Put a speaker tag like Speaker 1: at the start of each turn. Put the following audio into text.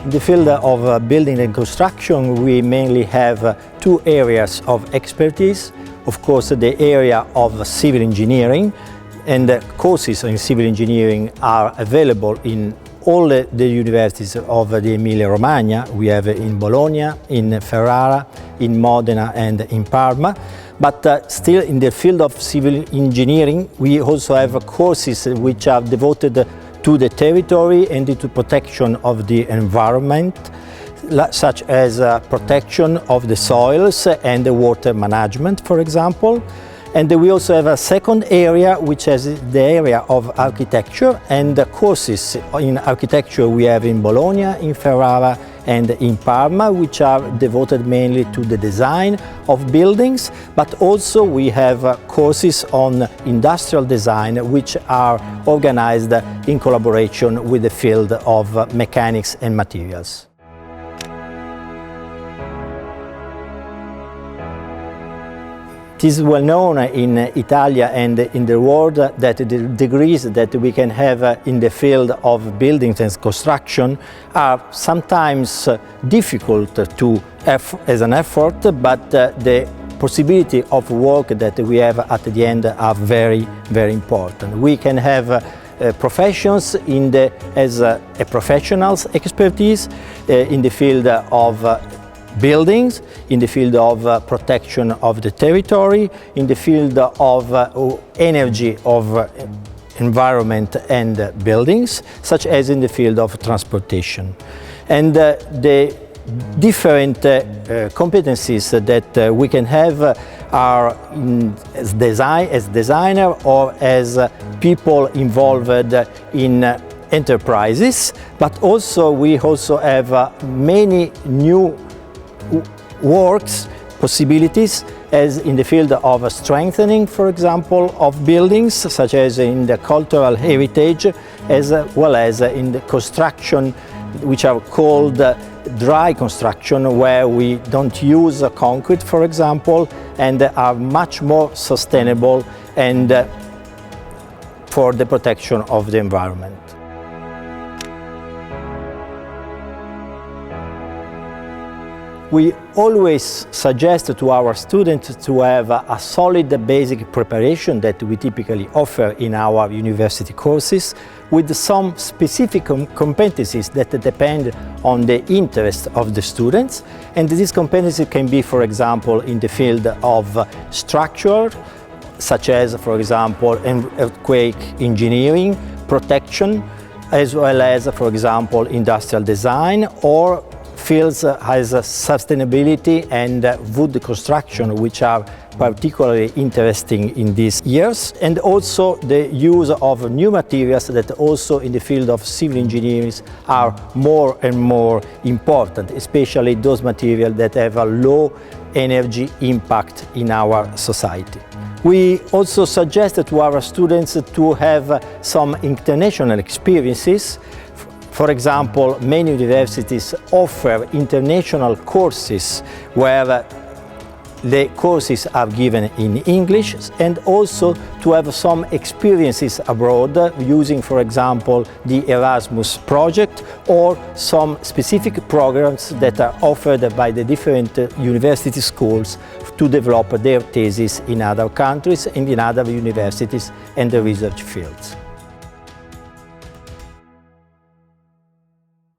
Speaker 1: In the field of building and construction, we mainly have two areas of expertise. Of course, the area of civil engineering, and courses in civil engineering are available in all the universities of the Emilia-Romagna. We have in Bologna, in Ferrara, in Modena and in Parma. But still in the field of civil engineering, we also have courses which are devoted to the territory and to protection of the environment, such as protection of the soils and the water management, for example. And we also have a second area, which is the area of architecture, and the courses in architecture we have in Bologna, in Ferrara and in Parma, which are devoted mainly to the design of buildings, but also we have courses on industrial design, which are organized in collaboration with the field of mechanics and materials. It is well known in Italy and in the world that the degrees that we can have in the field of buildings and construction are sometimes difficult to have as an effort, but the possibility of work that we have at the end are very, very important. We can have professions as a professional's expertise in the field of buildings, in the field of protection of the territory, in the field of energy, of environment and buildings, such as in the field of transportation. And the different competencies that we can have are as designer or as people involved in enterprises, but also we also have many new works, possibilities, as in the field of strengthening, for example, of buildings, such as in the cultural heritage, as well as in the construction, which are called dry construction, where we don't use concrete, for example, and are much more sustainable and for the protection of the environment. We always suggest to our students to have a solid basic preparation that we typically offer in our university courses, with some specific competencies that depend on the interest of the students. And these competencies can be, for example, in the field of structure, such as, for example, earthquake engineering, protection, as well as, for example, industrial design, or fields as sustainability and wood construction, which are particularly interesting in these years, and also the use of new materials that also in the field of civil engineering are more and more important, especially those materials that have a low energy impact in our society. We also suggest to our students to have some international experiences. For example, many universities offer international courses where the courses are given in English, and also to have some experiences abroad using, for example, the Erasmus project or some specific programs that are offered by the different university schools to develop their thesis in other countries and in other universities and the research fields.